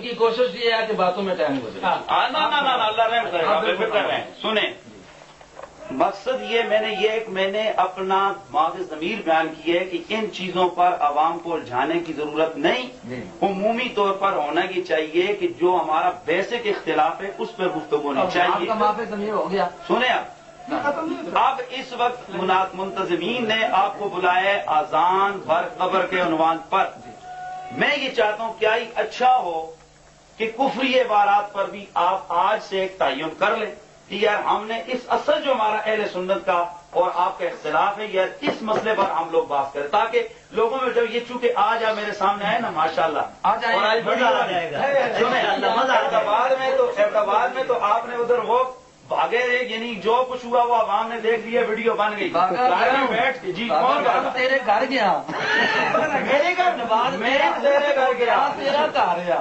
کی کوشش یہ ہے کہ باتوں میں ٹائم گزرے. اللہ رحم کرے گا. بالکل کر رہے ہیں. سنیں, مقصد یہ میں نے اپنا معافی ضمیر بیان کی ہے کہ ان چیزوں پر عوام کو الجھانے کی ضرورت نہیں. عمومی طور پر ہونا کی چاہیے کہ جو ہمارا بیسک اختلاف ہے اس پر گفتگو ہونی چاہیے. آپ کا معافی ضمیر ہو گیا. سنیں اب اس وقت منتظمین نے آپ کو بلایا ہے اذان بھر قبر کے عنوان پر. میں یہ چاہتا ہوں کیا ہی اچھا ہو کہ کفری عبارات پر بھی آپ آج سے ایک تعین کر لیں کہ یار ہم نے اس اصل جو ہمارا اہل سنت کا اور آپ کا اختلاف ہے یار اس مسئلے پر ہم لوگ بات کریں تاکہ لوگوں میں جب یہ چونکہ آج آپ میرے سامنے آئے نا ماشاءاللہ آج آئے احتباد میں تو آپ نے ادھر وہ بھاگے, یعنی جو کچھ ہوا وہ عوام نے دیکھ لیا, ویڈیو بن گئی. بیٹھ کے جی کون تیرے گھر گیا, میرے گھر میں تیرے گھر گیا, تیرا گھر گیا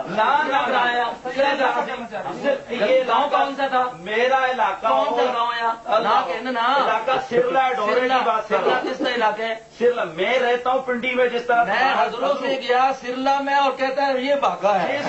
یہ گاؤں کون سا تھا؟ میرا علاقہ کون سا گاؤں ہے علاقہ سرلا ڈورے کی بات سرلا کس کا علاقہ ہے؟ سرلا میں رہتا ہوں پنڈی میں. جس طرح میں حضرت میں گیا سرلا میں اور کہتا ہے یہ بھاگا ہے.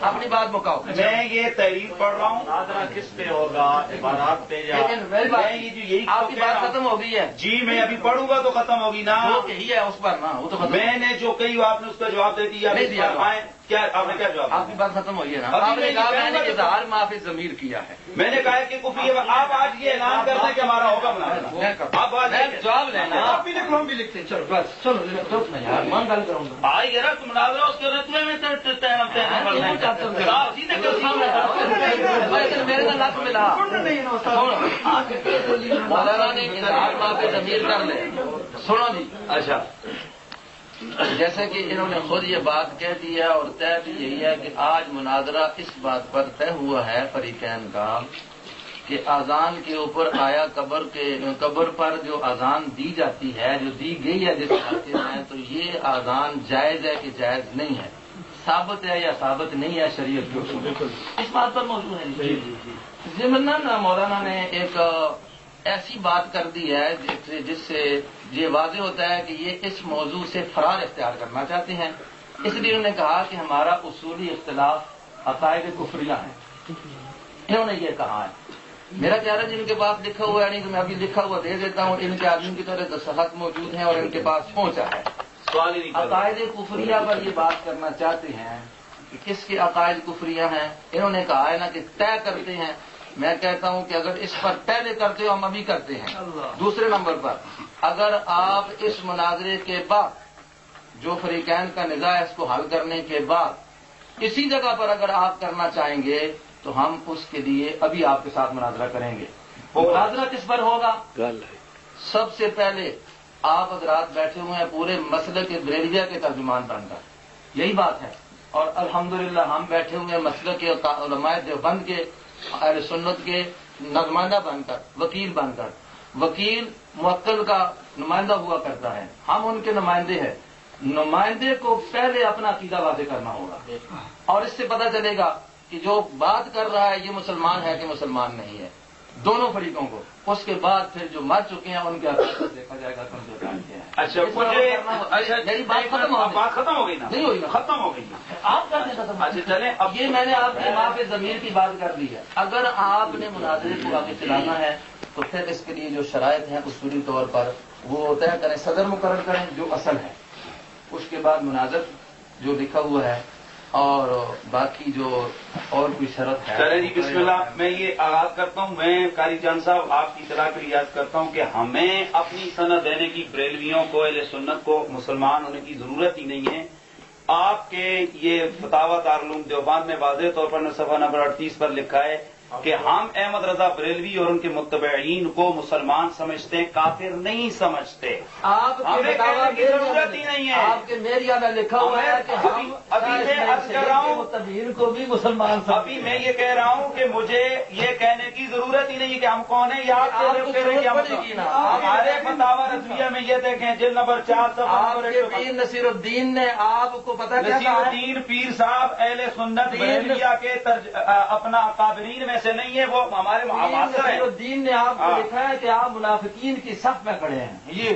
اپنی بات مکاؤ. میں یہ تحریر پڑھ رہا ہوں, ناظرہ کس پہ ہوگا, عبارات پہ یا یہی آپ کی بات ختم ہو گئی ہے. جی میں ابھی پڑھوں گا تو ختم ہوگی نا. یہی ہے اس پر نا, وہ تو میں نے جو کہی آپ نے اس کا جواب دے دیا. کیا آپ نے کیا جواب؟ آپ کی بات ختم ہوئی ہے نا. آپ نے کہا میں نے اظہار معافی ضمیر کیا ہے. میں نے کہا کہ کفری آپ آج یہ اعلان کر دیں کہ ہمارا ہوگا بنا. آپ جواب لینا. آپ بھی لکھ لو, ہم بھی لکھتے ہیں. چلو بس چلو یار من گل کروں گا. آئی گیا تم ناظرہ اس کے رتبے میں میرے کا لک ملا. مولانا نے اظہار معافی ضمیر کر لے. سنو جی. اچھا, جیسے کہ انہوں نے خود یہ بات کہہ دی ہے اور طے بھی یہی ہے کہ آج مناظرہ اس بات پر طے ہوا ہے فریقین کا کہ اذان کے اوپر آیا قبر پر جو اذان دی جاتی ہے, جو دی گئی ہے جس علاقے میں, تو یہ اذان جائز ہے کہ جائز نہیں ہے, ثابت ہے یا ثابت نہیں ہے شریعت کے اصول. اس بات پر موضوع ہے. ضمن مولانا نے ایک ایسی بات کر دی ہے جس سے یہ واضح ہوتا ہے کہ یہ اس موضوع سے فرار اختیار کرنا چاہتے ہیں. اس لیے انہوں نے کہا کہ ہمارا اصولی اختلاف عقائد کفریہ ہیں. انہوں نے یہ کہا ہے. میرا خیال ہے جن کے پاس لکھا ہوا ہے, نہیں تو میں ابھی لکھا ہوا دے دیتا ہوں. ان کے آدمی کی طرح دستخط موجود ہیں اور ان کے پاس پہنچا ہے. عقائد کفریہ پر یہ بات کرنا چاہتے ہیں کہ کس کے عقائد کفریہ ہیں. انہوں نے کہا ہے نا کہ طے کرتے ہیں. میں کہتا ہوں کہ اگر اس پر پہلے کرتے ہو ہم ابھی کرتے ہیں. دوسرے نمبر پر اگر آپ اس مناظرے کے بعد جو فریقین کا نزاع ہے اس کو حل کرنے کے بعد اسی جگہ پر اگر آپ کرنا چاہیں گے تو ہم اس کے لیے ابھی آپ کے ساتھ مناظرہ کریں گے. مناظرہ کس پر ہوگا؟ سب سے پہلے آپ حضرات بیٹھے ہوئے ہیں پورے مسلک کے بریلویہ کے ترجمان بن کر, یہی بات ہے. اور الحمدللہ ہم بیٹھے ہوئے ہیں مسلک کے علماء دیوبند کے اہل سنت کے نمائندہ بن کر, وکیل بن کر. وکیل موکل کا نمائندہ ہوا کرتا ہے, ہم ان کے نمائندے ہیں. نمائندے کو پہلے اپنا عقیدہ واضح کرنا ہوگا اور اس سے پتہ چلے گا کہ جو بات کر رہا ہے یہ مسلمان ہے کہ مسلمان نہیں ہے, دونوں فریقوں کو. اس کے بعد پھر جو مر چکے ہیں ان کے عقیدے دیکھا جائے گا کمزور ہیں. اچھا میری بات ختم ہو گئی نا؟ نہیں ہوئی نا, ختم ہو گئی. آپ کر دیں ختم. اچھا چلیں, اب یہ میں نے آپ کی معافی ضمیر کی بات کر لی ہے. اگر آپ نے مناظرے کو آگے چلانا ہے تو پھر اس کے لیے جو شرائط ہیں اصولی طور پر وہ طے کریں, صدر مقرر کریں جو اصل ہے. اس کے بعد مناظر جو لکھا ہوا ہے اور باقی جو اور کوئی شرط ہے. چلیں جی بسم اللہ. میں یہ آغاز کرتا ہوں. میں قاری جان صاحب آپ کی اطلاع کے لیے عرض کرتا ہوں کہ ہمیں اپنی سند دینے کی بریلویوں کو, اہل سنت کو مسلمان ہونے کی ضرورت ہی نہیں ہے. آپ کے یہ فتاوی دارالعلوم دیوبند میں واضح طور پر صفحہ نمبر 38 پر لکھا ہے کہ ہم احمد رضا بریلوی اور ان کے متبعین کو مسلمان سمجھتے ہیں, کافر نہیں سمجھتے. آپ ہمیں کہنے کی ضرورت ہی نہیں ہے. آپ کے میریا میں لکھا ہوا ہے کہ ابھی میں عرض کر رہا ہوں متبعین کو بھی مسلمان. ابھی میں یہ کہہ رہا ہوں کہ مجھے یہ کہنے کی ضرورت ہی نہیں ہے کہ ہم کون ہیں. یا ہمارے فتاوی رضویہ میں یہ دیکھیں جلد نمبر 4 پیر نصیر الدین نے آپ کو پتا کیا نصیر الدین پیر صاحب اہل سنت بریلویہ کے اپنا اکابرین میں سے نہیں ہے, وہ ہمارے معاصر ہیں. نصیر الدین نے آپ کو لکھا ہے کہ آپ منافقین کی صف میں کھڑے ہیں. یہ